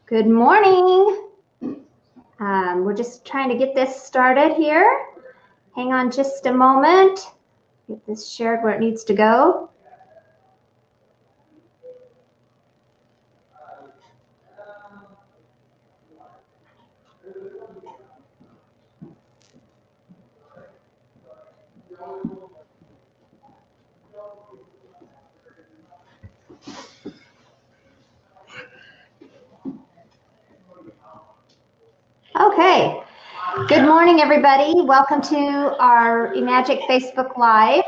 Good morning. We're just trying to get this started here. Hang on just a moment. Get this shared where it needs to go. Okay. Good morning, everybody. Welcome to our Enagic Facebook Live.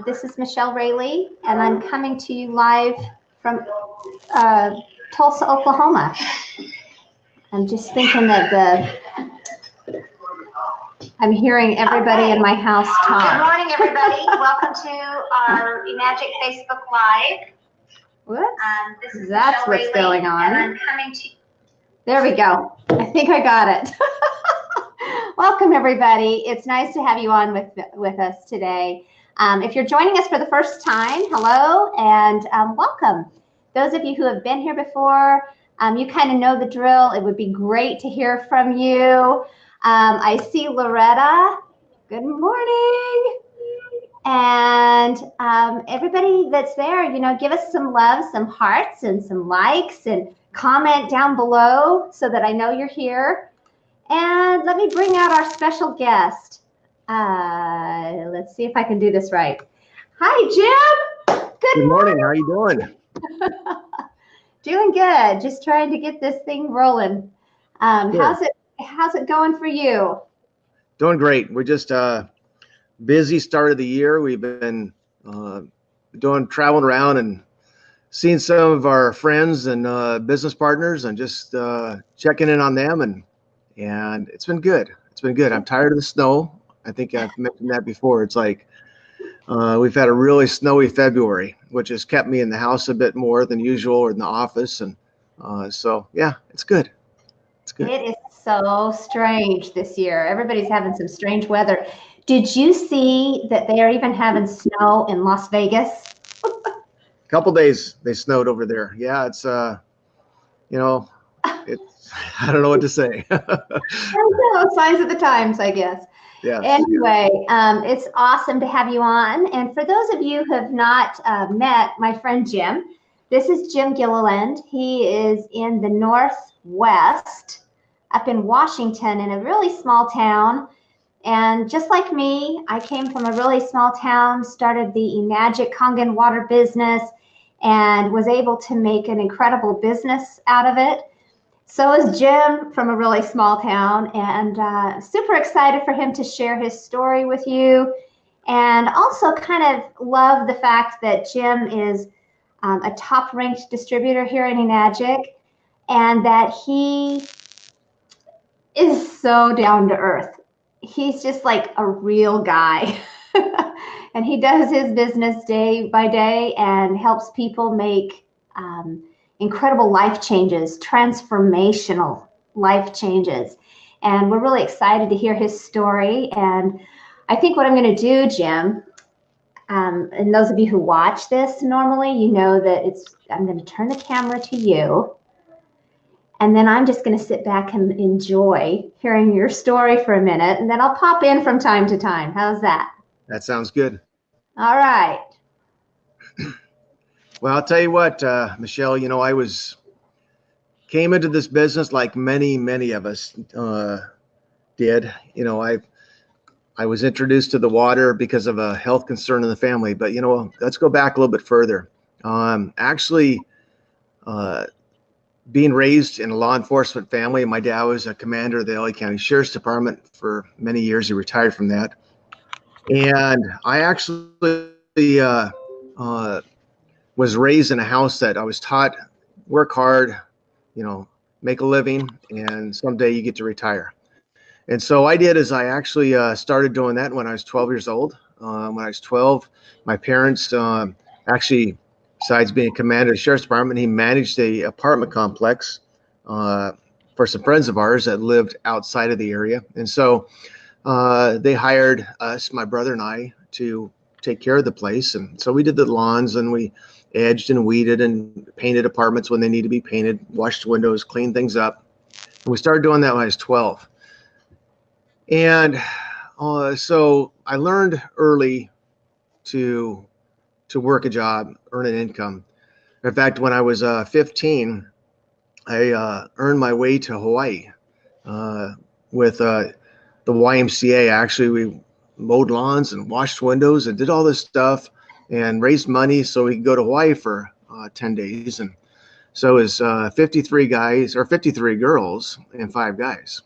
This is Michelle Raley, and I'm coming to you live from Tulsa, Oklahoma. I'm just thinking that I'm hearing everybody in my house talk. Good morning, everybody. Welcome to our Enagic Facebook Live. Whoops. That's what's going on. And I'm coming to. There we go. I think I got it. Welcome, everybody. It's nice to have you on with us today. If you're joining us for the first time, hello and welcome. Those of you who have been here before, you kind of know the drill. It would be great to hear from you. I see Loretta. Good morning. And everybody that's there, you know, give us some love, some hearts and some likes, and comment down below so that I know you're here. And let me bring out our special guest. Let's see if I can do this right. Hi, Jim. Good morning. How are you doing? Doing good. Just trying to get this thing rolling. How's it going for you? Doing great. We're just busy start of the year. We've been traveling around and seeing some of our friends and business partners, and just checking in on them, and it's been good. It's been good. I'm tired of the snow. I think I've mentioned that before. It's like we've had a really snowy February, which has kept me in the house a bit more than usual, or in the office, and so yeah, it's good. It's good. It is so strange this year. Everybody's having some strange weather. Did you see that they are even having snow in Las Vegas? Couple days they snowed over there. Yeah, it's you know, it's I don't know what to say. Signs of the times, I guess. Yeah. Anyway, it's awesome to have you on. And for those of you who have not met my friend Jim, this is Jim Gililand. He is in the Northwest, up in Washington, in a really small town. And just like me, I came from a really small town, started the Enagic Kangen water business, and was able to make an incredible business out of it. So is Jim, from a really small town, and super excited for him to share his story with you. And also kind of love the fact that Jim is a top-ranked distributor here in Enagic, and that he is so down to earth. He's just like a real guy. And he does his business day by day and helps people make incredible life changes, transformational life changes. And we're really excited to hear his story. And I think what I'm going to do, Jim, and those of you who watch this normally, you know that I'm going to turn the camera to you. And then I'm just going to sit back and enjoy hearing your story for a minute. And then I'll pop in from time to time. How's that? That sounds good. All right. Well, I'll tell you what, Michelle, you know, came into this business like many of us did. You know, I was introduced to the water because of a health concern in the family. But, you know, let's go back a little bit further. Actually, being raised in a law enforcement family, my dad was a commander of the LA County Sheriff's Department for many years. He retired from that. And I actually was raised in a house that I was taught, work hard, you know, make a living, and someday you get to retire. And so I did, is I actually started doing that when I was 12 years old. When I was 12, my parents actually, besides being a commander of the Sheriff's Department, he managed a apartment complex for some friends of ours that lived outside of the area. And so they hired us, my brother and I, to take care of the place. And so we did the lawns, and we edged and weeded and painted apartments when they need to be painted, washed windows, cleaned things up. And we started doing that when I was 12. And so I learned early to work a job, earn an income. In fact, when I was 15, I earned my way to Hawaii with the YMCA. Actually, we mowed lawns and washed windows and did all this stuff and raised money so we could go to Hawaii for 10 days. And so it was 53 guys or 53 girls and 5 guys.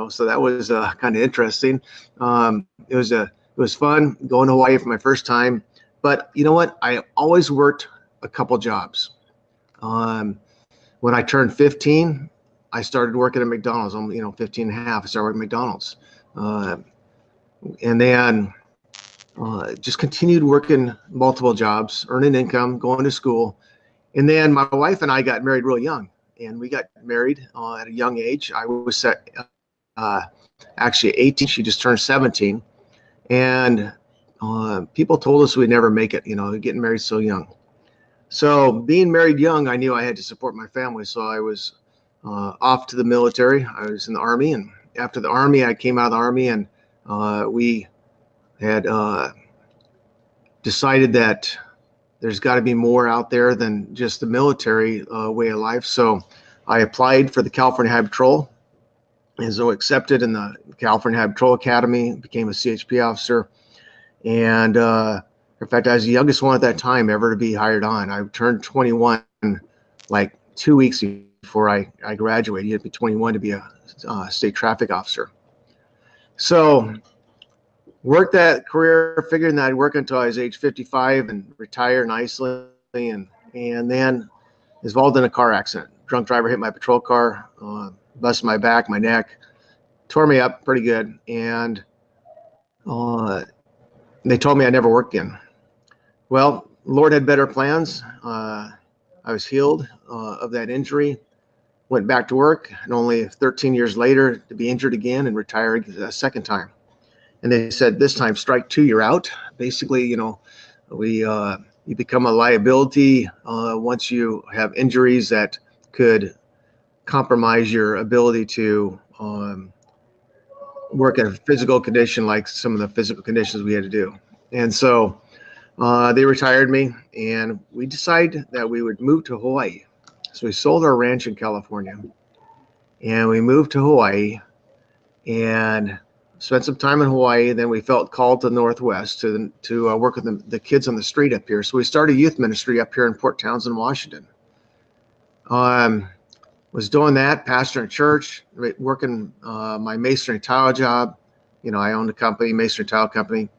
So that was kind of interesting. It was fun going to Hawaii for my first time. But you know what? I always worked a couple jobs. When I turned 15, I started working at McDonald's. I'm 15 and a half. I started working at McDonald's. And then just continued working multiple jobs, earning income, going to school. And then my wife and I got married real young. And we got married at a young age. I was actually 18. She just turned 17. And people told us we'd never make it, getting married so young. So being married young, I knew I had to support my family. So I was off to the military. I was in the Army. And after the Army, I came out of the Army, and we had decided that there's got to be more out there than just the military way of life. So I applied for the California Highway Patrol, and so accepted in the California Highway Patrol Academy, became a CHP officer. And in fact, I was the youngest one at that time ever to be hired on. I turned 21 like 2 weeks before I graduated. You had to be 21 to be a state traffic officer. So worked that career, figuring that I'd work until I was age 55 and retire nicely, and then involved in a car accident. Drunk driver hit my patrol car, busted my back, my neck, tore me up pretty good, and they told me I'd never work again. Well, Lord had better plans. I was healed of that injury, went back to work, and only 13 years later to be injured again and retire a second time. And they said, this time, strike 2, you're out. Basically, you become a liability once you have injuries that could compromise your ability to work in a physical condition like some of the physical conditions we had to do. And so they retired me, and we decided that we would move to Hawaii. So we sold our ranch in California, and we moved to Hawaii and spent some time in Hawaii. Then we felt called to the Northwest to work with the kids on the street up here. So we started a youth ministry up here in Port Townsend, Washington. Was doing that, pastoring a church, working my masonry tile job. I owned a company, masonry tile company,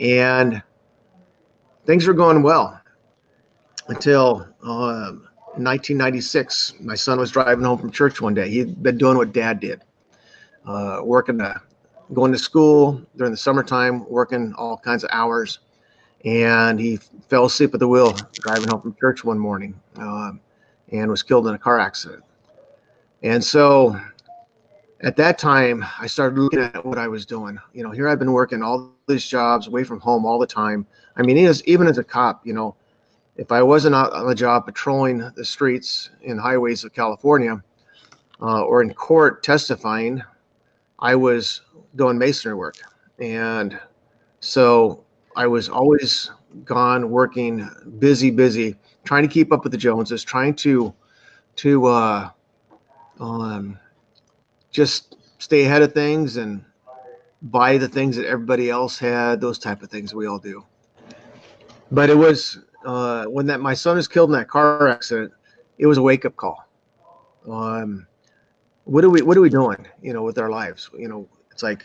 and things were going well until 1996. My son was driving home from church one day. He'd been doing what Dad did, going to school during the summertime, working all kinds of hours, and he fell asleep at the wheel driving home from church one morning and was killed in a car accident. And so at that time, I started looking at what I was doing. Here I've been working all these jobs away from home all the time. I mean, even as a cop, if I wasn't out on the job patrolling the streets and highways of California or in court testifying, I was doing masonry work. And so I was always gone, working, busy, trying to keep up with the Joneses, trying to just stay ahead of things and buy the things that everybody else had, those type of things we all do. But it was when my son was killed in that car accident, it was a wake-up call. What are we doing, with our lives? It's like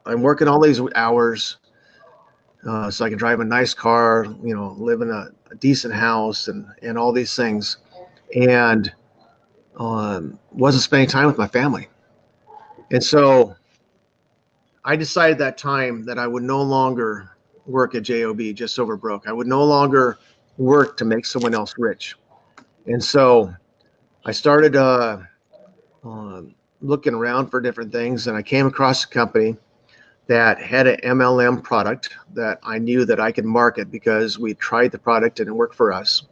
I'm working all these hours so I can drive a nice car, live in a decent house and all these things, and wasn't spending time with my family. And so I decided that time that I would no longer work at JOB, just over broke. I would no longer work to make someone else rich. And so I started looking around for different things, and I came across a company that had an MLM product that I knew that I could market because we tried the product and it worked for us.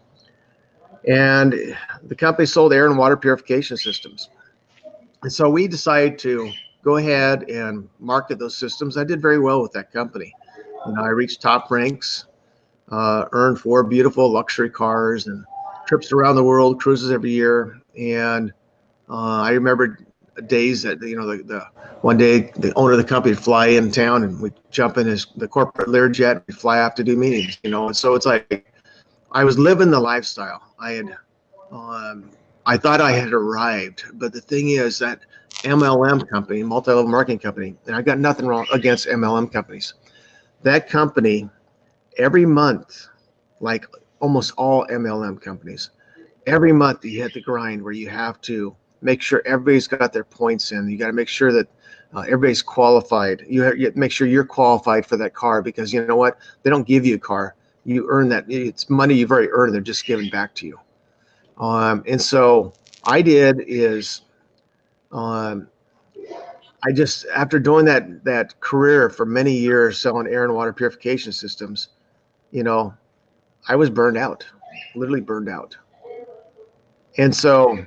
And the company sold air and water purification systems. And so we decided to go ahead and market those systems. I did very well with that company. I reached top ranks, earned 4 beautiful luxury cars and trips around the world, cruises every year. And I remember days that, the one day the owner of the company would fly in town and we'd jump in the corporate Learjet and fly off to do meetings, and so it's like I was living the lifestyle. I thought I had arrived, but the thing is that MLM company, multi-level marketing company, and I got nothing wrong against MLM companies. That company, every month, like almost all MLM companies, every month you hit the grind where you have to make sure everybody's got their points in. You got to make sure that everybody's qualified. You make sure you're qualified for that car, because you know what? They don't give you a car. You earn that. It's money you've already earned. They're just giving back to you. And so I did is I just, after doing that career for many years selling air and water purification systems, I was burned out, literally burned out. And so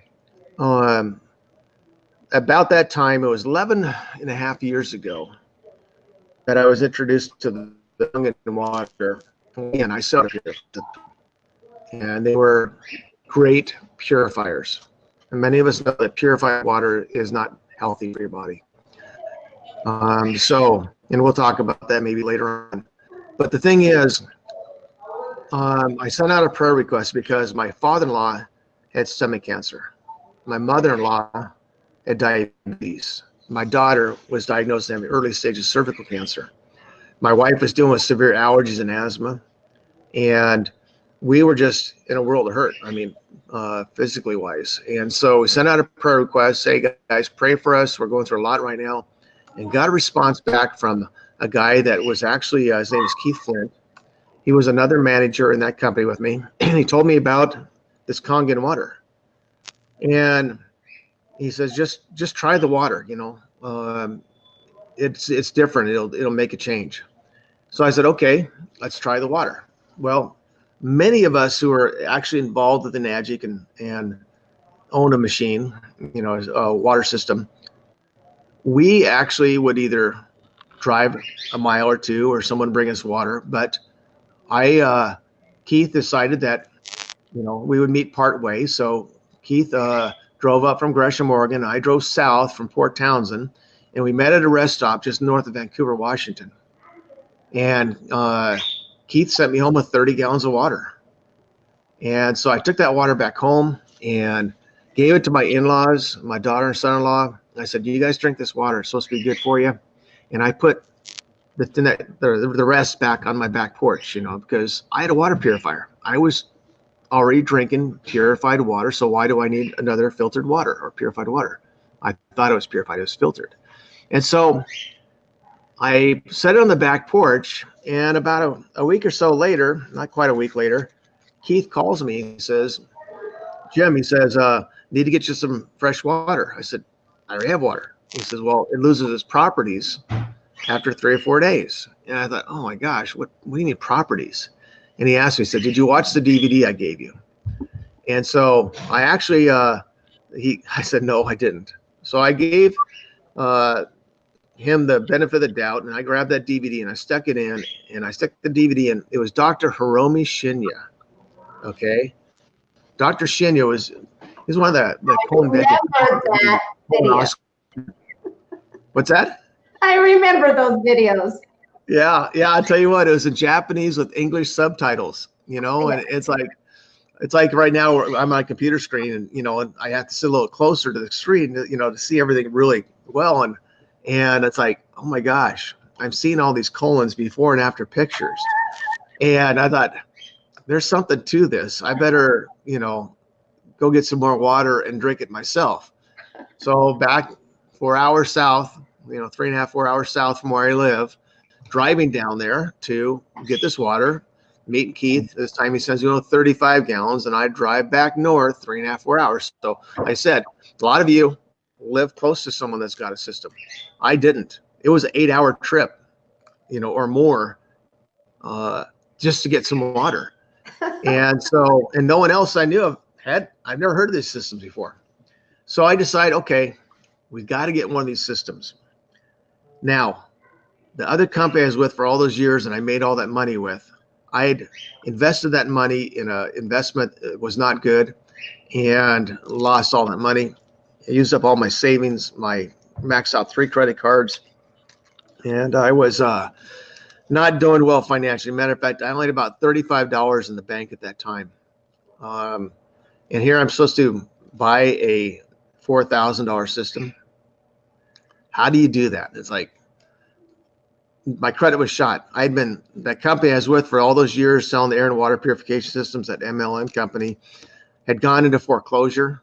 about that time, it was 11 and a half years ago that I was introduced to the young and water, and I saw it, and they were great purifiers. And many of us know that purified water is not healthy for your body. And we'll talk about that maybe later on. But the thing is, I sent out a prayer request because my father-in-law had stomach cancer. My mother-in-law had diabetes. My daughter was diagnosed in the early stages of cervical cancer. My wife was dealing with severe allergies and asthma. And we were just in a world of hurt, physically wise. And so we sent out a prayer request, say, guys, pray for us. We're going through a lot right now. And got a response back from a guy that was actually, his name is Keith Flint. He was another manager in that company with me. And he told me about this Kangen water. And he says, just try the water, it's different. It'll make a change. So I said, okay, let's try the water. Well, many of us who are actually involved with Enagic and own a machine, a water system, we actually would either drive a mile or two or someone bring us water. But Keith decided that, we would meet part way. So Keith drove up from Gresham, Oregon. I drove south from Port Townsend, and we met at a rest stop just north of Vancouver, Washington. And Keith sent me home with 30 gallons of water. And so I took that water back home and gave it to my in-laws, my daughter and son-in-law. I said, you guys drink this water. It's supposed to be good for you. And I put the rest back on my back porch, because I had a water purifier. I was already drinking purified water. So why do I need another filtered water or purified water? I thought it was purified. It was filtered. And so I set it on the back porch, and about a week or so later, not quite a week later, Keith calls me. He says, Jim, need to get you some fresh water. I said, I already have water. He says, well, it loses its properties after 3 or 4 days. And I thought, oh my gosh, what do you mean properties? And he asked me, he said, did you watch the DVD I gave you? And so I actually, I said, no, I didn't. So I gave him the benefit of the doubt, and I grabbed that DVD and I stuck it in, and I stuck the DVD in. It was Dr. Hiromi Shinya. Okay. Dr. Shinya he's one of the co-inventor. That video. What's that? I remember those videos. Yeah. I'll tell you what, it was in Japanese with English subtitles, and it's like right now I'm on a computer screen, and, and I have to sit a little closer to the screen, to see everything really well. And it's like, oh my gosh, I'm seeing all these colons before and after pictures. And I thought, there's something to this. I better, go get some more water and drink it myself. So back 4 hours south, 3.5, 4 hours south from where I live, driving down there to get this water, meeting Keith. This time he sends 35 gallons, and I drive back north 3.5, 4 hours. So I said, a lot of you live close to someone that's got a system. I didn't. It was an 8-hour trip, or more, just to get some water. And no one else I knew of I've never heard of these systems before. So I decided, okay, we've got to get one of these systems. Now, the other company I was with for all those years and I made all that money with, I had invested that money in an investment that was not good and lost all that money. I used up all my savings, my maxed out 3 credit cards, and I was not doing well financially. Matter of fact, I only had about $35 in the bank at that time. And here I'm supposed to buy a $4,000 system. How do you do that? It's like my credit was shot. That company I was with for all those years selling the air and water purification systems, that MLM company, had gone into foreclosure.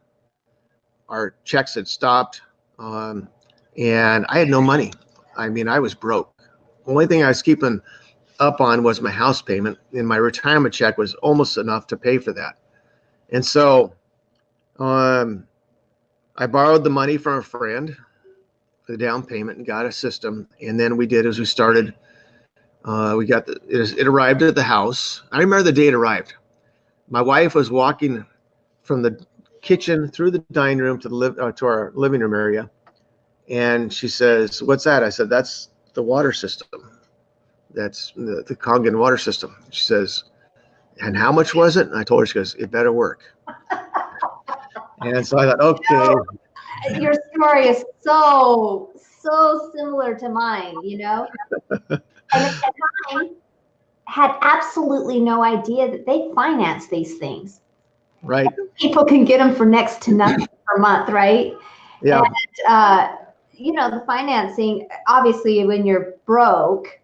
Our checks had stopped, and I had no money. I mean, I was broke. The only thing I was keeping up on was my house payment, and my retirement check was almost enough to pay for that. And so I borrowed the money from a friend for the down payment and got a system. And then we started, it arrived at the house. I remember the day it arrived. My wife was walking from the kitchen through the dining room to our living room area. And she says, "What's that?" I said, "That's the water system. That's the Kangen water system." She says, "And how much was it?" And I told her. She goes, "It better work." And so I thought, okay. Your story is so similar to mine, And at the time, had absolutely no idea that they finance these things. Right. People can get them for next to nothing per month, right? Yeah. And, the financing, obviously, when you're broke,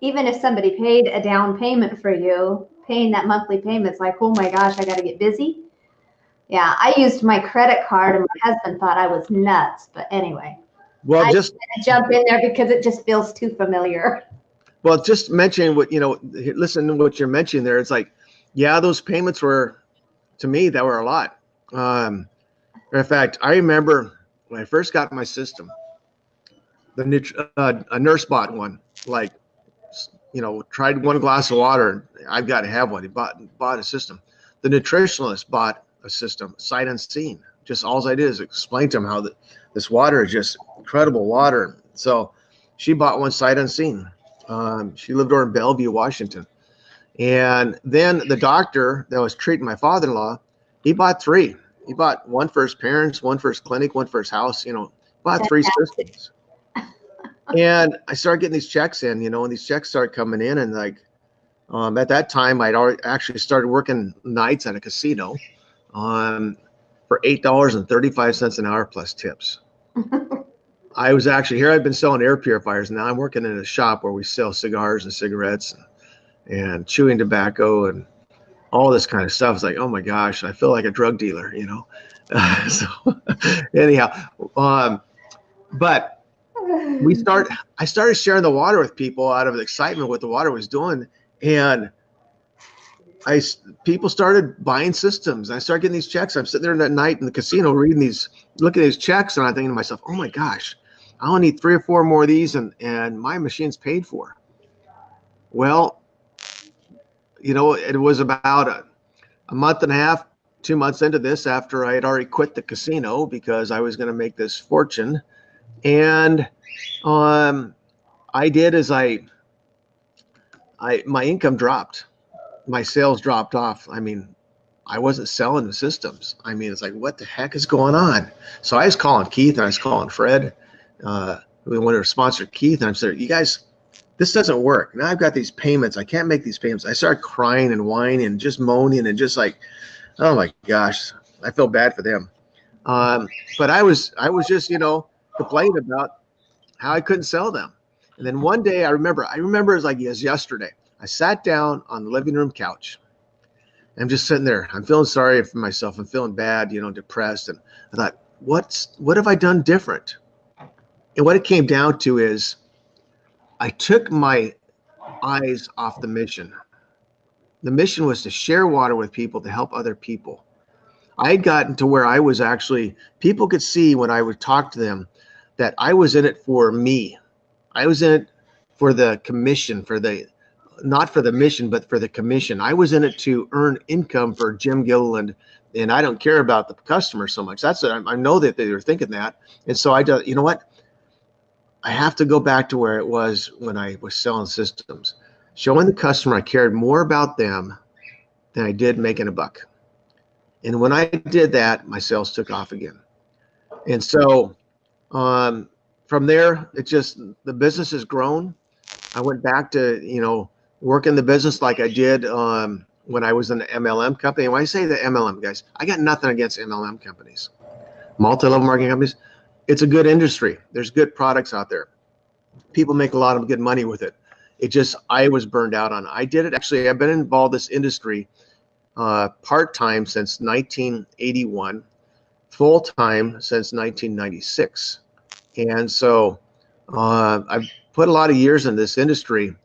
even if somebody paid a down payment for you, paying that monthly payment, it's like, oh my gosh, I got to get busy. Yeah, I used my credit card, and my husband thought I was nuts. But anyway, well, I just jump in there because it just feels too familiar. Well, just mentioning listen to what you're mentioning there. It's like, yeah, those payments were, to me, that were a lot. In fact, I remember when I first got my system, a nurse bought one, tried one glass of water, and I've got to have one. He bought a system. The nutritionalist bought a system, sight unseen. Just all I did is explain to him how this water is just incredible water. So she bought one sight unseen. She lived over in Bellevue, Washington. And then the doctor that was treating my father-in-law, he bought 3. He bought one for his parents, one for his clinic, one for his house, bought 3 systems. And I started getting these checks in, and these checks started coming in. And at that time, I'd already actually started working nights at a casino for $8.35 an hour plus tips. I was actually here. I've been selling air purifiers. Now I'm working in a shop where we sell cigars and cigarettes and chewing tobacco and all this kind of stuff. It's like, oh my gosh, I feel like a drug dealer, So anyhow, but I started sharing the water with people out of excitement what the water was doing, and people started buying systems. I started getting these checks. I'm sitting there that night in the casino looking at these checks, and I'm thinking to myself, oh my gosh, I only need 3 or 4 more of these, and my machine's paid for. Well, it was about a month and a half, 2 months into this, after I had already quit the casino because I was going to make this fortune. And I did as my income dropped. My sales dropped off. I mean, I wasn't selling the systems. I mean, it's like, what the heck is going on? So I was calling Keith and I was calling Fred. We wanted to sponsor Keith. And I'm saying, you guys, this doesn't work. Now I've got these payments. I can't make these payments. I started crying and whining and just moaning and just like, oh my gosh, I feel bad for them. But I was just, complaining about how I couldn't sell them. And then one day I remember it was like yesterday. I sat down on the living room couch. I'm just sitting there. I'm feeling sorry for myself. I'm feeling bad, depressed. And I thought, what have I done different? And what it came down to is I took my eyes off the mission. The mission was to share water with people, to help other people. I had gotten to where I was actually, people could see when I would talk to them that I was in it for me. I was in it for the commission, not for the mission, but for the commission. I was in it to earn income for Jim Gililand, and I don't care about the customer so much. That's what I know that they were thinking that. And so I just, you know what? I have to go back to where it was when I was selling systems. Showing the customer I cared more about them than I did making a buck. And when I did that, my sales took off again. And so from there, it just, the business has grown. I went back to, work in the business like I did when I was in the MLM company. And when I say the MLM, guys, I got nothing against MLM companies, multi-level marketing companies. It's a good industry. There's good products out there. People make a lot of good money with it. It just, I was burned out on it. I did it. Actually, I've been involved in this industry part-time since 1981, full-time since 1996. And so I've put a lot of years in this industry.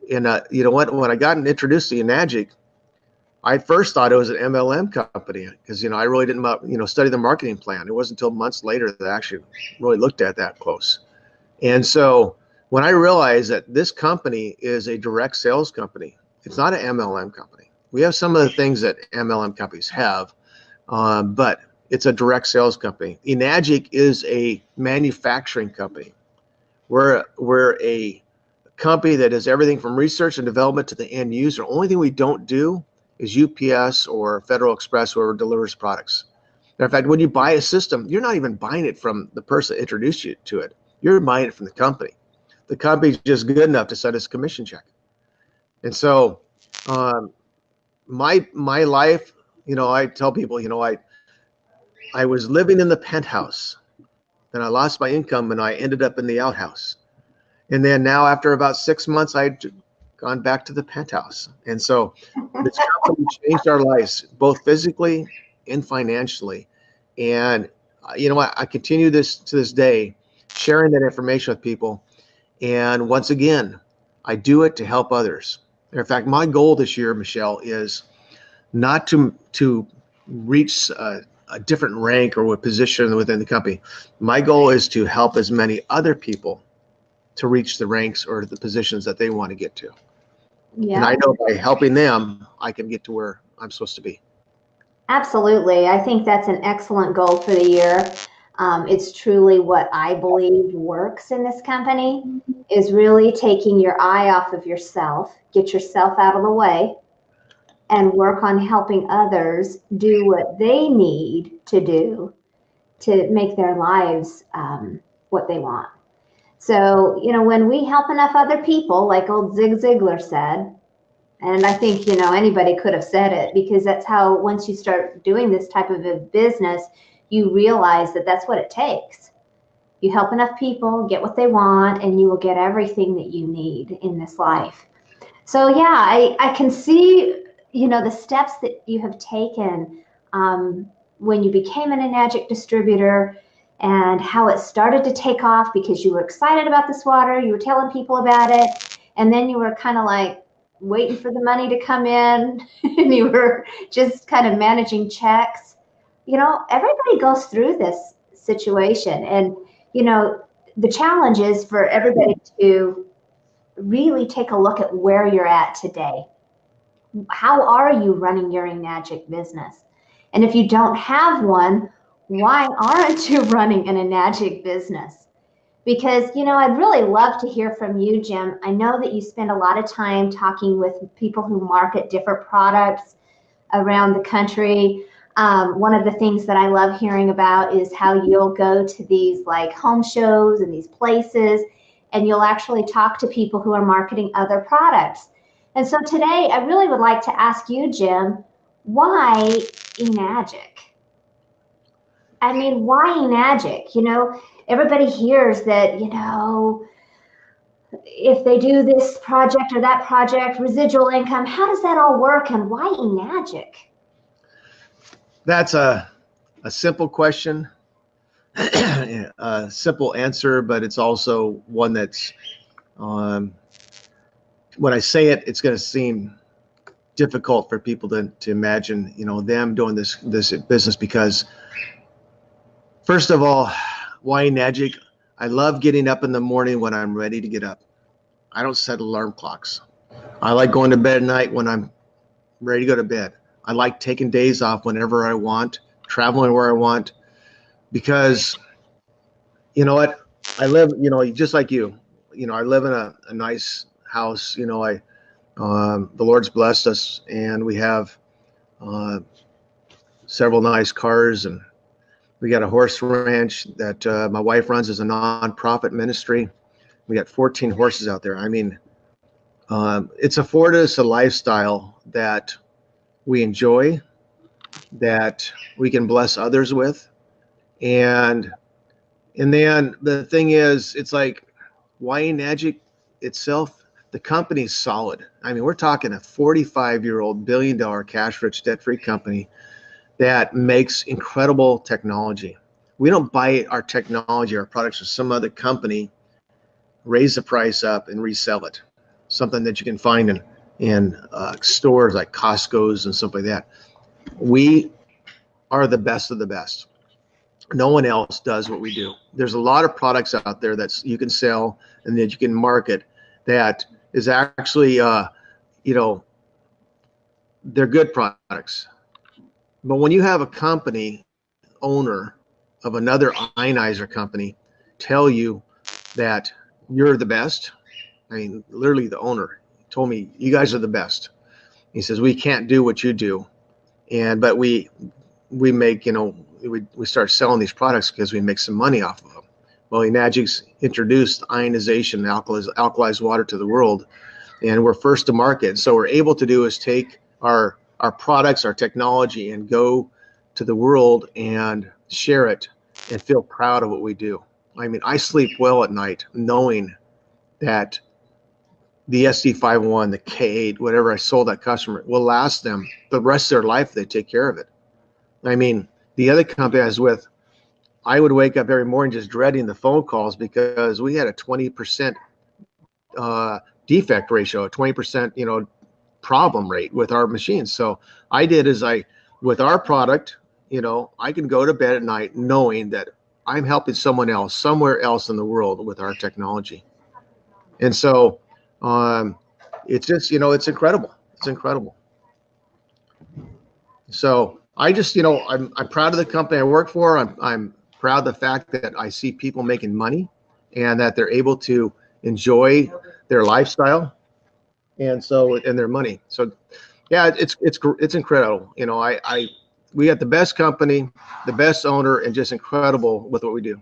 And you know what, when I got introduced to Enagic, I first thought it was an MLM company because, I really didn't, study the marketing plan. It wasn't until months later that I actually really looked at that close. And so when I realized that this company is a direct sales company, it's not an MLM company. We have some of the things that MLM companies have, but it's a direct sales company. Enagic is a manufacturing company. We're a company that does everything from research and development to the end user. The only thing we don't do is UPS or Federal Express, whoever delivers products. Matter of fact, when you buy a system, you're not even buying it from the person that introduced you to it. You're buying it from the company. The company's just good enough to send us a commission check. And so my life, I tell people, I was living in the penthouse, then I lost my income and I ended up in the outhouse. And then now after about 6 months, I'd gone back to the penthouse. And so this company changed our lives, both physically and financially. And you know what? I continue this to this day, sharing that information with people. And once again, I do it to help others. In fact, my goal this year, Michelle, is not to reach a different rank or a position within the company. My goal is to help as many other people to reach the ranks or the positions that they want to get to. Yeah. And I know by helping them, I can get to where I'm supposed to be. Absolutely. I think that's an excellent goal for the year. It's truly what I believe works in this company is really taking your eye off of yourself, get yourself out of the way, and work on helping others do what they need to do to make their lives what they want. So, when we help enough other people, like old Zig Ziglar said, and I think, anybody could have said it, because that's how, once you start doing this type of a business, you realize that that's what it takes. You help enough people get what they want, and you will get everything that you need in this life. So yeah, I can see, the steps that you have taken when you became an Enagic distributor, and how it started to take off because you were excited about this water, you were telling people about it, and then you were kind of like waiting for the money to come in, and you were just kind of managing checks. Everybody goes through this situation, and the challenge is for everybody to really take a look at where you're at today. How are you running your Enagic business? And if you don't have one, why aren't you running an Enagic business? Because, I'd really love to hear from you, Jim. I know that you spend a lot of time talking with people who market different products around the country. One of the things that I love hearing about is how you'll go to these like home shows and these places, and you'll actually talk to people who are marketing other products. And so today I really would like to ask you, Jim, why Enagic? I mean, why Enagic? Everybody hears that, if they do this project or that project, residual income, how does that all work, and why Enagic? That's a simple question, a simple answer, but it's also one that's, when I say it, it's going to seem difficult for people to imagine, you know, them doing this business because, first of all, why Enagic? I love getting up in the morning when I'm ready to get up. I don't set alarm clocks. I like going to bed at night when I'm ready to go to bed. I like taking days off whenever I want, traveling where I want, because you know what? I live, you know, just like you know, I live in a nice house. You know, the Lord's blessed us, and we have several nice cars, and we got a horse ranch that my wife runs as a nonprofit ministry. We got 14 horses out there. I mean, it's afforded us a lifestyle that we enjoy, that we can bless others with. And then the thing is, it's like, why Enagic itself? The company's solid. I mean, we're talking a 45-year-old billion-dollar cash-rich, debt-free company that makes incredible technology. We don't buy our technology, our products from some other company, raise the price up and resell it. Something that you can find in stores like Costco's and stuff like that. We are the best of the best. No one else does what we do. There's a lot of products out there that you can sell and that you can market that is actually, you know, they're good products. But when you have a company owner of another ionizer company tell you that you're the best, I mean, literally the owner told me, you guys are the best. He says, we can't do what you do. But we make, you know, we start selling these products because we make some money off of them. Well, Enagic's introduced ionization, alkalized water to the world, and we're first to market. So we're able to do is take our products, our technology, and go to the world and share it and feel proud of what we do. I mean, I sleep well at night knowing that the SD51, the K8, whatever I sold that customer will last them the rest of their life if they take care of it. I mean, the other company I was with, I would wake up every morning just dreading the phone calls because we had a 20% defect ratio, a 20%, you know, problem rate with our machines. So I did is with our product, you know, I can go to bed at night knowing that I'm helping someone else somewhere else in the world with our technology. And so it's just, you know, it's incredible. It's incredible. So I just, you know, I'm proud of the company I work for. I'm proud of the fact that I see people making money and that they're able to enjoy their lifestyle and their money. So yeah, it's incredible. You know, we got the best company, the best owner, and just incredible with what we do.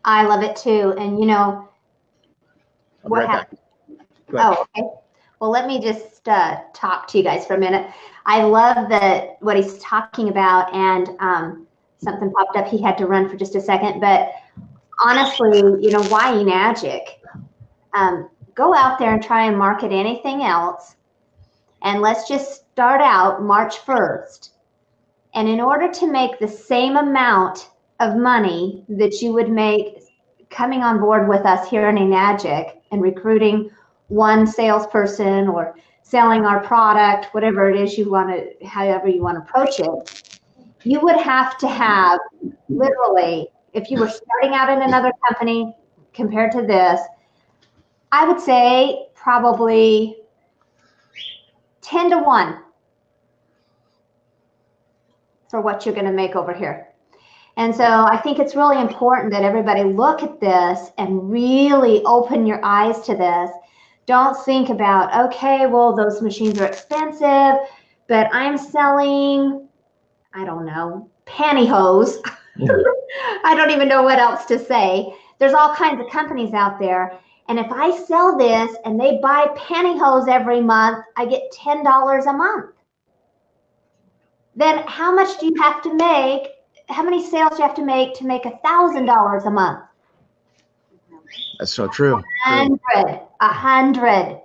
I love it too. And you know, what happened? Oh, okay. Well, let me just talk to you guys for a minute. I love what he's talking about, and something popped up. He had to run for just a second, but honestly, you know, why Enagic? Go out there and try and market anything else, and let's just start out March 1st. And in order to make the same amount of money that you would make coming on board with us here in Enagic and recruiting one salesperson or selling our product, whatever it is you want to, however you want to approach it, you would have to have literally, if you were starting out in another company compared to this, I would say probably 10 to 1 for what you're going to make over here. And so I think it's really important that everybody look at this and really open your eyes to this. Don't think about, okay, well, those machines are expensive, but I'm selling, I don't know, pantyhose. I don't even know what else to say. There's all kinds of companies out there. And if I sell this and they buy pantyhose every month, I get $10 a month. Then how much do you have to make? How many sales do you have to make $1,000 a month? That's so true. 100.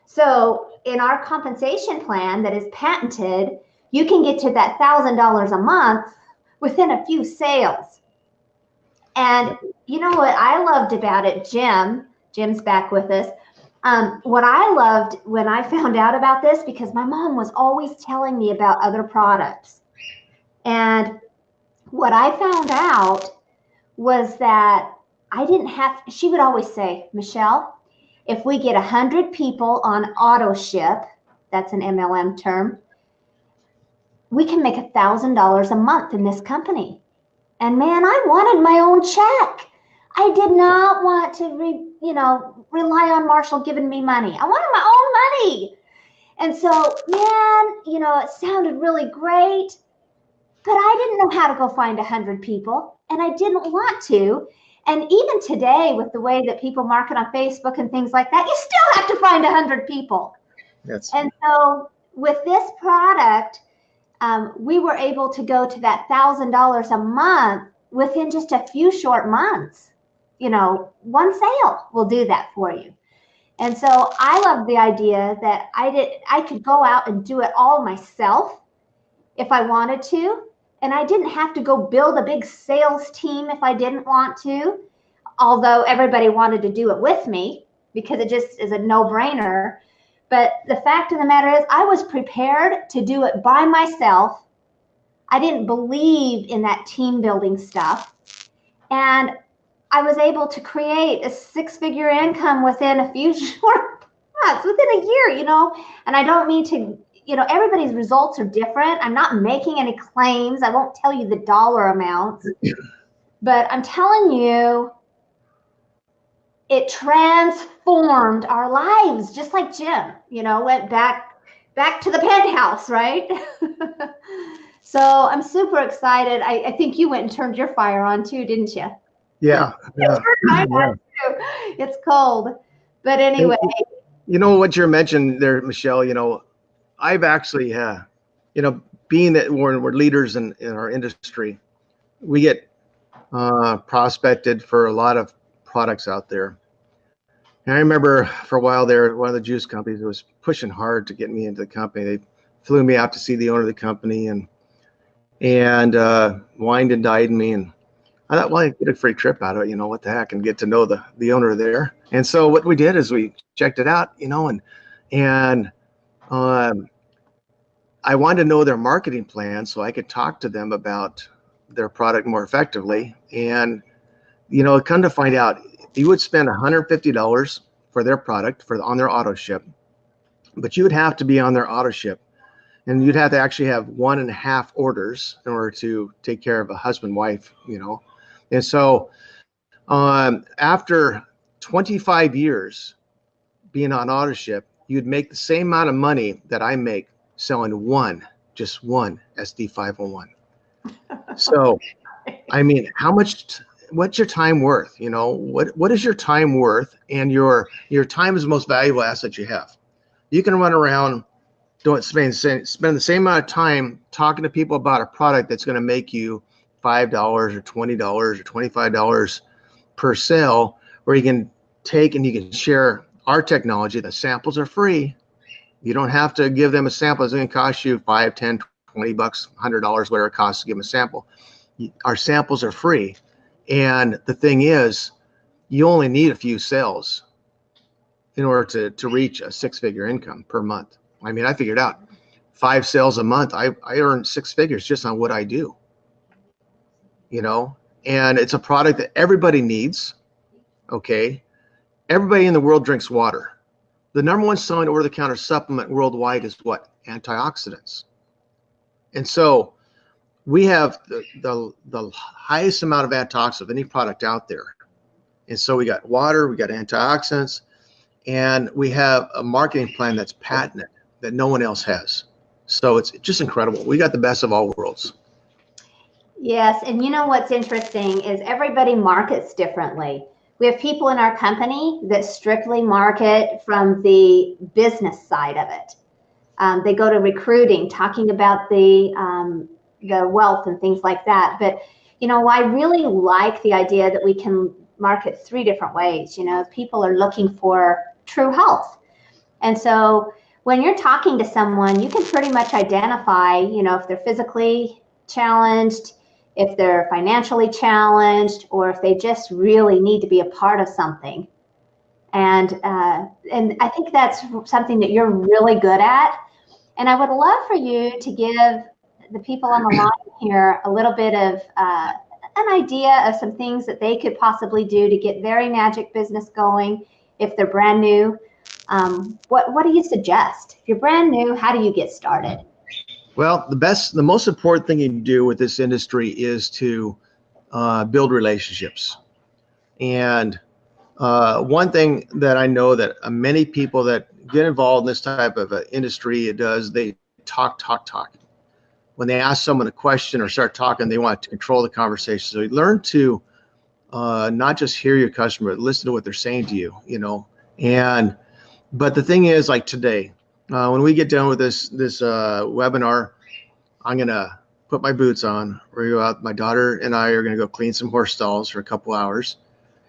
So in our compensation plan that is patented, you can get to that $1,000 a month within a few sales. And you know what I loved about it, Jim's back with us. What I loved when I found out about this, because my mom was always telling me about other products. And what I found out was that I didn't have, she would always say, Michelle, if we get 100 people on auto ship, that's an MLM term, we can make $1,000 a month in this company. And man, I wanted my own check. I did not want to, rely on Marshall giving me money. I wanted my own money. And so, man, it sounded really great, but I didn't know how to go find 100 people, and I didn't want to. And even today, with the way that people market on Facebook and things like that, you still have to find 100 people. Yes. And so with this product, we were able to go to that $1,000 a month within just a few short months. One sale will do that for you. And so I love the idea that I could go out and do it all myself if I wanted to. And I didn't have to go build a big sales team if I didn't want to, although everybody wanted to do it with me because it just is a no-brainer. But the fact of the matter is I was prepared to do it by myself. I didn't believe in that team building stuff. And I was able to create a six-figure income within a few short months, within a year, and I don't mean to, everybody's results are different. I'm not making any claims. I won't tell you the dollar amounts, but I'm telling you, it transformed our lives, just like Jim, went back to the penthouse, right? So I'm super excited. I think you went and turned your fire on too, didn't you? Yeah. It's cold. But anyway. What you mentioned there, Michelle, I've actually, being that we're leaders in our industry, we get prospected for a lot of products out there. And I remember for a while there, one of the juice companies was pushing hard to get me into the company. They flew me out to see the owner of the company and wined and dined me. And I thought, well, I get a free trip out of it, what the heck, and get to know the owner there. And so what we did is we checked it out, and I wanted to know their marketing plan so I could talk to them about their product more effectively. And, come to find out, you would spend $150 for their product on their auto ship, but you would have to be on their auto ship. And you'd have to actually have 1.5 orders in order to take care of a husband, wife, And so after 25 years being on auto ship, you'd make the same amount of money that I make selling just one SD501. So, I mean, what's your time worth? What is your time worth? And your time is the most valuable asset you have. You can run around spend the same amount of time talking to people about a product that's going to make you $5 or $20 or $25 per sale, where you can take and you can share our technology. The samples are free. You don't have to give them a sample. It's going to cost you $5, $10, $20, $100, whatever it costs to give them a sample. Our samples are free. And the thing is, you only need a few sales in order to reach a six-figure income per month. I mean, I figured out 5 sales a month. I earn 6 figures just on what I do, and it's a product that everybody needs. Okay. Everybody in the world drinks water. The number one selling over-the-counter supplement worldwide is what? Antioxidants. And so we have the highest amount of antioxidants of any product out there. And so we got water, we got antioxidants, and we have a marketing plan that's patented that no one else has. So it's just incredible. We got the best of all worlds. Yes, and what's interesting is everybody markets differently. We have people in our company that strictly market from the business side of it. They go to recruiting, talking about the wealth and things like that. But I really like the idea that we can market 3 different ways. People are looking for true health, and so when you're talking to someone, you can pretty much identify, if they're physically challenged, if they're financially challenged, or if they just really need to be a part of something. And I think that's something that you're really good at. And I would love for you to give the people on the line here a little bit of an idea of some things that they could possibly do to get their Enagic business going if they're brand new. What do you suggest? If you're brand new, how do you get started? Well, the most important thing you can do with this industry is to build relationships. And one thing that I know that many people that get involved in this type of industry, they talk. When they ask someone a question or start talking, they want to control the conversation. So you learn to not just hear your customer, but listen to what they're saying to you, but the thing is, like today, when we get done with this webinar, I'm going to put my boots on. We're going to go out. My daughter and I are going to go clean some horse stalls for a couple hours.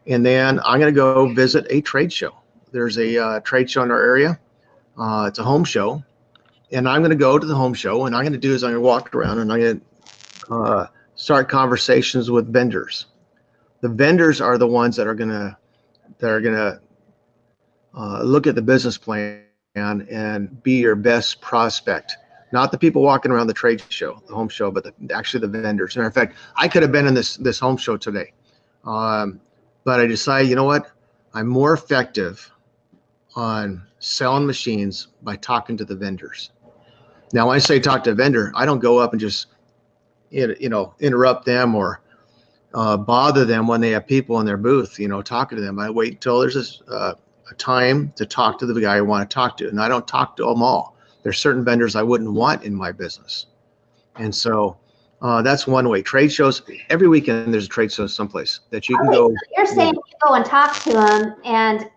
And then I'm going to go visit a trade show. There's a trade show in our area. It's a home show. And I'm going to go to the home show. And I'm going to do is I'm going to walk around and I'm going to start conversations with vendors. The vendors are the ones that are going to look at the business plan and be your best prospect. Not the people walking around the trade show, the home show, but actually the vendors. As a matter of fact, I could have been in this home show today. But I decided, you know what? I'm more effective on selling machines by talking to the vendors. Now, when I say talk to a vendor, I don't go up and just, interrupt them or bother them when they have people in their booth, talking to them. I wait until there's a time to talk to the guy I want to talk to. And I don't talk to them all. There's certain vendors I wouldn't want in my business. And so that's one way. Trade shows, every weekend there's a trade show someplace that you can go. So you're saying you go and talk to them, and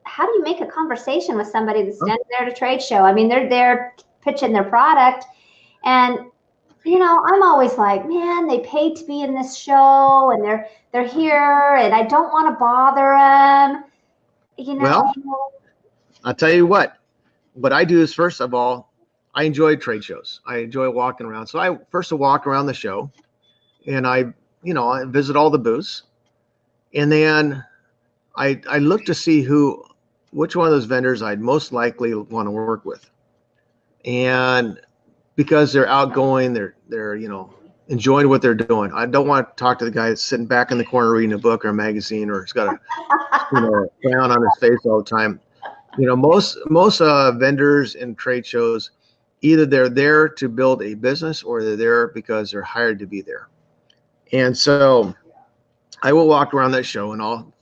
how do you make a conversation with somebody that's standing there at a trade show? I mean, they're there pitching their product, and I'm always like, man, they paid to be in this show, and they're here, and I don't want to bother them. Well, I'll tell you what I do is, first of all, I enjoy trade shows. I enjoy walking around. So I first walk around the show and I visit all the booths, and then I look to see which one of those vendors I'd most likely want to work with. And because they're outgoing, they're enjoying what they're doing. I don't want to talk to the guy that's sitting back in the corner reading a book or a magazine, or he's got a frown on his face all the time. Most vendors in trade shows, either they're there to build a business or they're there because they're hired to be there. And so I will walk around that show and I'll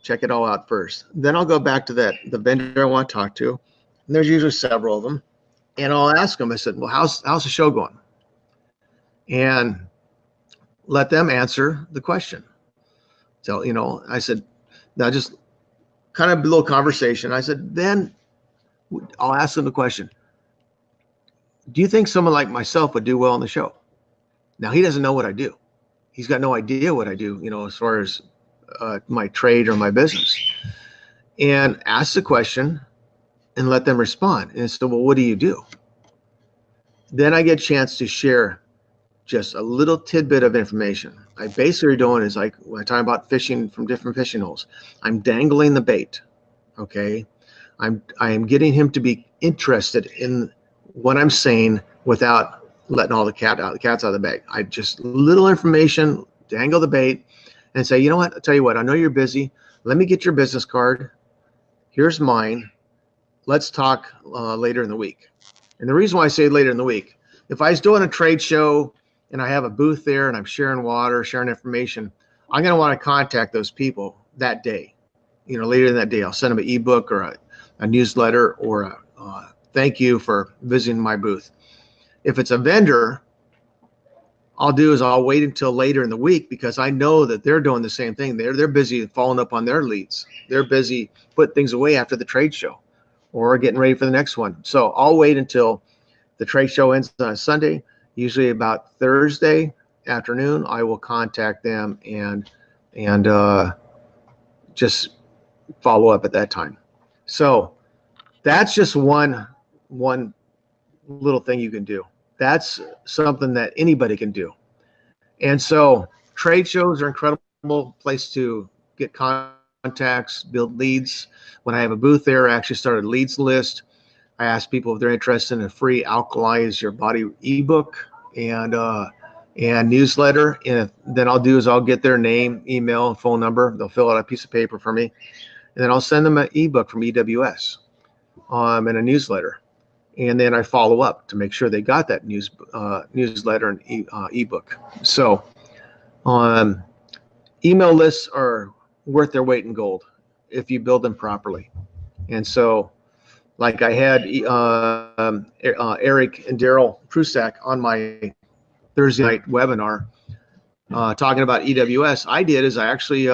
check it all out first. Then I'll go back to the vendor I want to talk to. And there's usually several of them. And I'll ask them, I said, well, how's the show going? And let them answer the question. So, I said, now just kind of a little conversation. I said, then I'll ask them the question. Do you think someone like myself would do well on the show? Now, he doesn't know what I do. He's got no idea what I do, as far as my trade or my business. And ask the question and let them respond. And so, well, what do you do? Then I get a chance to share just a little tidbit of information. I basically doing is like when I talk about fishing from different fishing holes, I'm dangling the bait. Okay. I am getting him to be interested in what I'm saying without letting all the cat's out of the bag. I just little information, dangle the bait, and say, you know what? I'll tell you what, I know you're busy. Let me get your business card. Here's mine. Let's talk later in the week. And the reason why I say later in the week, if I was doing a trade show and I have a booth there and I'm sharing water, sharing information, I'm going to want to contact those people that day. Later in that day, I'll send them an ebook or a newsletter or a thank you for visiting my booth. If it's a vendor, I'll wait until later in the week because I know that they're doing the same thing. They're busy following up on their leads. They're busy putting things away after the trade show or getting ready for the next one. So I'll wait until the trade show ends on Sunday. Usually about Thursday afternoon, I will contact them and just follow up at that time. So that's just one little thing you can do. That's something that anybody can do. And so trade shows are an incredible place to get contacts contacts, build leads. When I have a booth there, I actually started a leads list. I ask people if they're interested in a free Alkalize Your Body ebook and newsletter. And then I'll do is I'll get their name, email, and phone number. They'll fill out a piece of paper for me, and then I'll send them an ebook from EWS and a newsletter. And then I follow up to make sure they got that newsletter and ebook. So email lists are worth their weight in gold if you build them properly. And so, like I had Eric and Daryl Prusak on my Thursday night webinar talking about EWS. I did is I actually,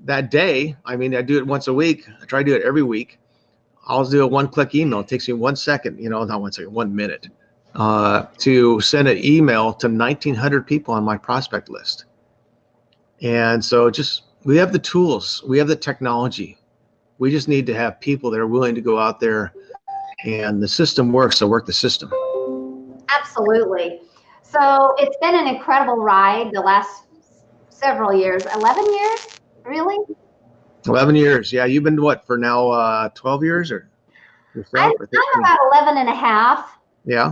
that day, I mean, I do it once a week. I try to do it every week. I'll do a one-click email. It takes me 1 second, not 1 second, 1 minute to send an email to 1,900 people on my prospect list. And so we have the tools, we have the technology. We just need to have people that are willing to go out there, and the system works, so work the system. Absolutely. So it's been an incredible ride the last several years. 11 years, really? 11 years. Yeah, you've been what for now? 12 years or yourself? I'm about 11 and a half. Yeah.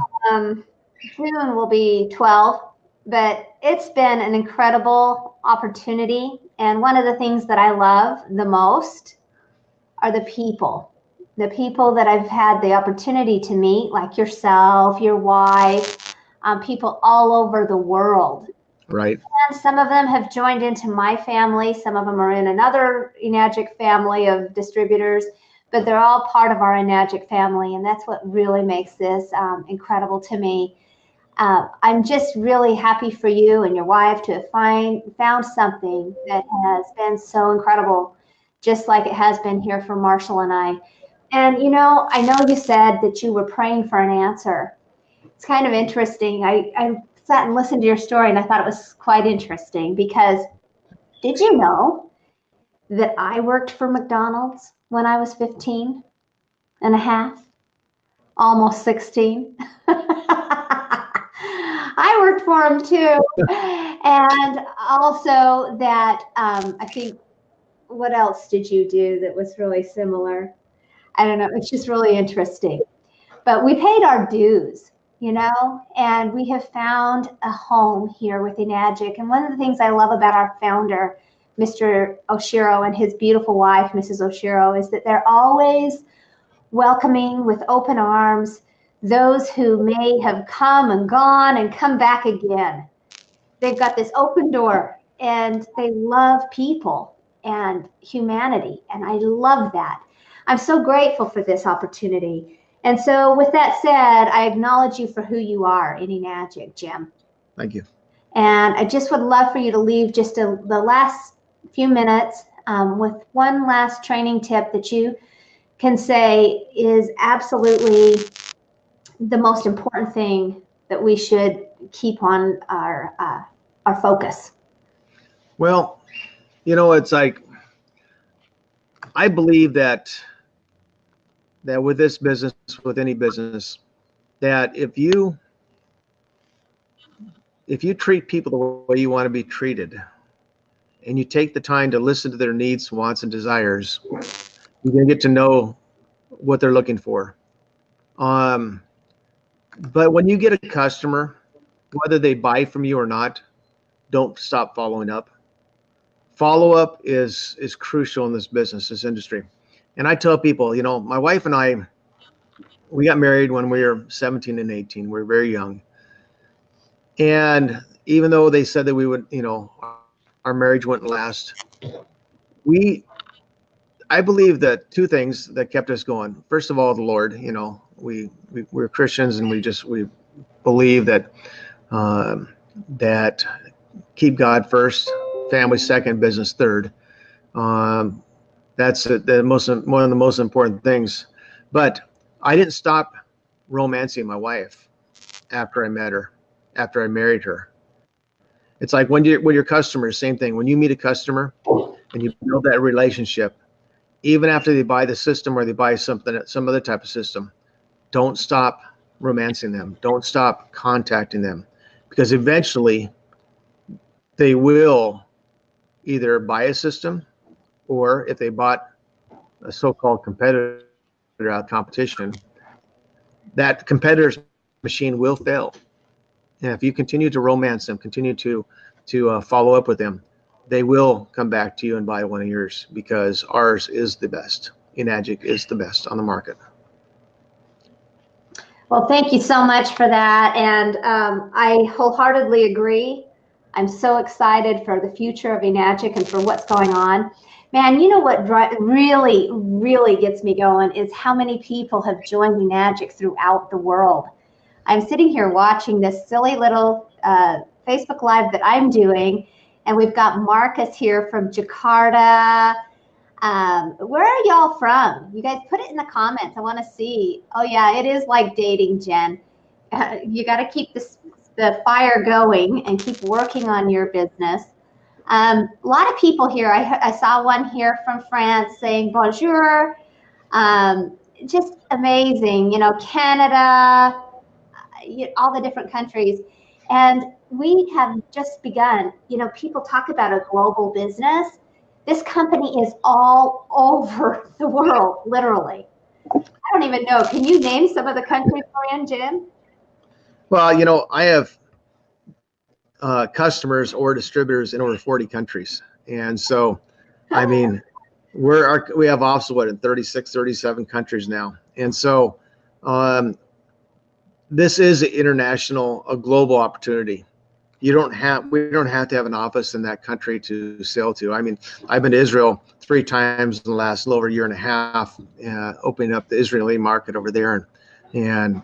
June will be 12, but it's been an incredible opportunity. And one of the things that I love the most are the people that I've had the opportunity to meet, like yourself, your wife, people all over the world. Right. And some of them have joined into my family. Some of them are in another Enagic family of distributors, but they're all part of our Enagic family. And that's what really makes this incredible to me. I'm just really happy for you and your wife to have found something that has been so incredible, just like it has been here for Marshall and I. And, I know you said that you were praying for an answer. It's kind of interesting. I sat and listened to your story, and I thought it was quite interesting because did you know that I worked for McDonald's when I was 15 and a half, almost 16? I worked for them too. And also that I think, what else did you do that was really similar? I don't know. It's just really interesting. But we paid our dues, and we have found a home here with Enagic. And one of the things I love about our founder, Mr. Oshiro, and his beautiful wife, Mrs. Oshiro, is that they're always welcoming with open arms those who may have come and gone and come back again. They've got this open door, and they love people and humanity, and I love that. I'm so grateful for this opportunity. And so with that said, I acknowledge you for who you are in Enagic, Jim. Thank you. And I just would love for you to leave just the last few minutes with one last training tip that you can say is absolutely the most important thing that we should keep on our focus. Well, it's like, I believe that with this business, with any business, that if you treat people the way you want to be treated, and you take the time to listen to their needs, wants, and desires, you're going to get to know what they're looking for. But when you get a customer, whether they buy from you or not, don't stop following up. Follow-up is crucial in this business, this industry. And I tell people, my wife and I, we got married when we were 17 and 18. We were very young. And even though they said that we would, our marriage wouldn't last, I believe that two things that kept us going. First of all, the Lord, we're Christians, and we believe that that keep God first, family second, business third. That's one of the most important things. But I didn't stop romancing my wife after I met her, after I married her. It's like when your customers, same thing. When you meet a customer and you build that relationship, even after they buy the system or they buy some other type of system, don't stop romancing them. Don't stop contacting them, because eventually they will either buy a system, or if they bought a so-called competitor out competition, that competitor's machine will fail. And if you continue to romance them, continue to follow up with them, they will come back to you and buy one of yours, because ours is the best. Enagic is the best on the market. Well, thank you so much for that. And I wholeheartedly agree. I'm so excited for the future of Enagic and for what's going on. Man, you know what really, really gets me going is how many people have joined Enagic throughout the world. I'm sitting here watching this silly little Facebook Live that I'm doing, and we've got Marcus here from Jakarta. Where are y'all from? You guys put it in the comments. I want to see. Oh yeah, it is like dating, Jen. You got to keep the fire going and keep working on your business. A lot of people here. I saw one here from France saying bonjour. Just amazing. You know, Canada, all the different countries. And we have just begun. You know, people talk about a global business. This company is all over the world, literally. I don't even know. Can you name some of the countries we're in, Jim? Well, you know, I have customers or distributors in over 40 countries. And so, I mean, we have offices, in 36, 37 countries now. And so this is an international, a global opportunity. We don't have to have an office in that country to sell to. I mean, I've been to Israel 3 times in the last little over a year and a half, opening up the Israeli market over there and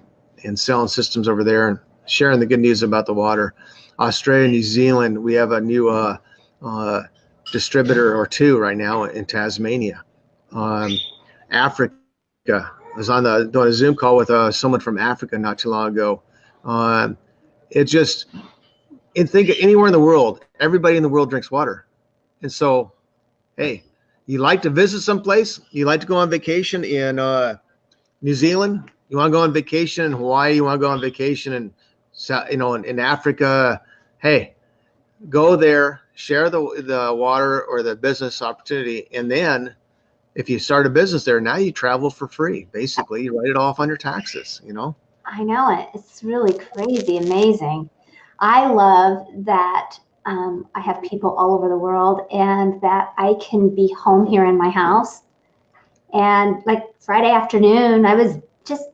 selling systems over there and sharing the good news about the water. Australia, New Zealand, we have a new distributor or 2 right now in Tasmania. Africa, I was doing a Zoom call with someone from Africa not too long ago. And think anywhere in the world, everybody in the world drinks water. And so, hey, you like to visit someplace, you like to go on vacation in New Zealand, you want to go on vacation in Hawaii, you want to go on vacation in Africa, hey, go there, share the water or the business opportunity. And then if you start a business there, now you travel for free. Basically, you write it off on your taxes, you know? I know it. It's really crazy, amazing. I love that I have people all over the world and that I can be home here in my house. And like Friday afternoon, I was just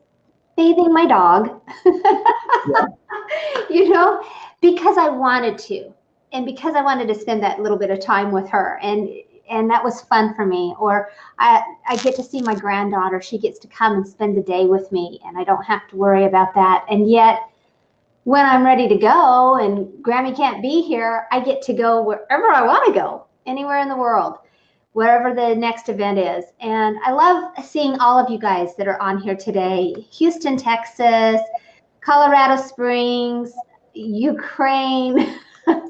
bathing my dog, Yeah. you know, because I wanted to, and because I wanted to spend that little bit of time with her. And that was fun for me. Or I get to see my granddaughter. She gets to come and spend the day with me, and I don't have to worry about that. And yet, when I'm ready to go and Grammy can't be here, I get to go wherever I want to go, anywhere in the world, wherever the next event is. And I love seeing all of you guys that are on here today. Houston, Texas, Colorado Springs, Ukraine,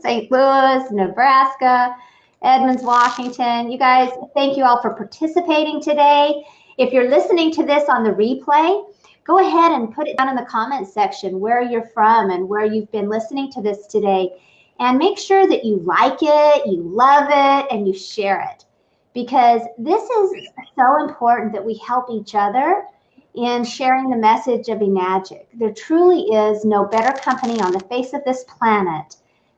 St. Louis, Nebraska, Edmonds, Washington. You guys, thank you all for participating today. If you're listening to this on the replay, go ahead and put it down in the comments section where you're from and where you've been listening to this today. And make sure that you like it, you love it, and you share it. Because this is so important that we help each other in sharing the message of Enagic. There truly is no better company on the face of this planet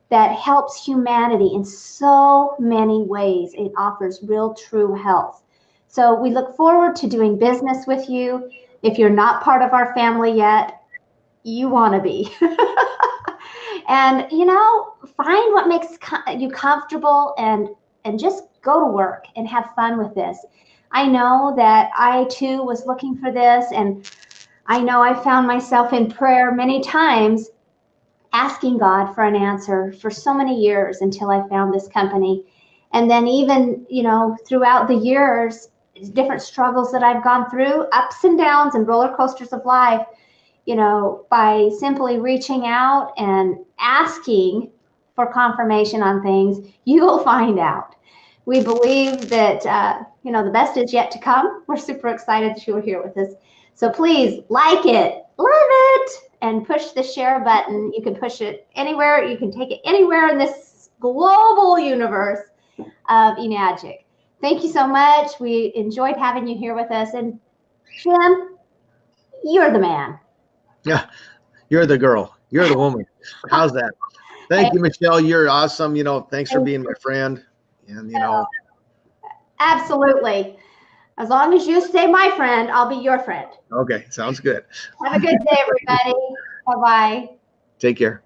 that helps humanity in so many ways. It offers real, true health. So we look forward to doing business with you. If you're not part of our family yet, you want to be. And, you know, find what makes you comfortable and just go to work and have fun with this. I know that I, too, was looking for this, and I know I found myself in prayer many times asking God for an answer for so many years until I found this company. And then even, you know, throughout the years, different struggles that I've gone through, ups and downs and roller coasters of life, you know, by simply reaching out and asking for confirmation on things, you will find out. We believe that, you know, the best is yet to come. We're super excited that you were here with us. So please like it, love it, and push the share button. You can push it anywhere. You can take it anywhere in this global universe of Enagic. Thank you so much. We enjoyed having you here with us. And Jim, you're the man. Yeah, you're the girl. You're the woman. How's that? Thank you, Michelle. You're awesome. Thanks for being my friend. And, Absolutely. As long as you stay my friend, I'll be your friend. Okay, sounds good. Have a good day, everybody. Bye-bye. Take care.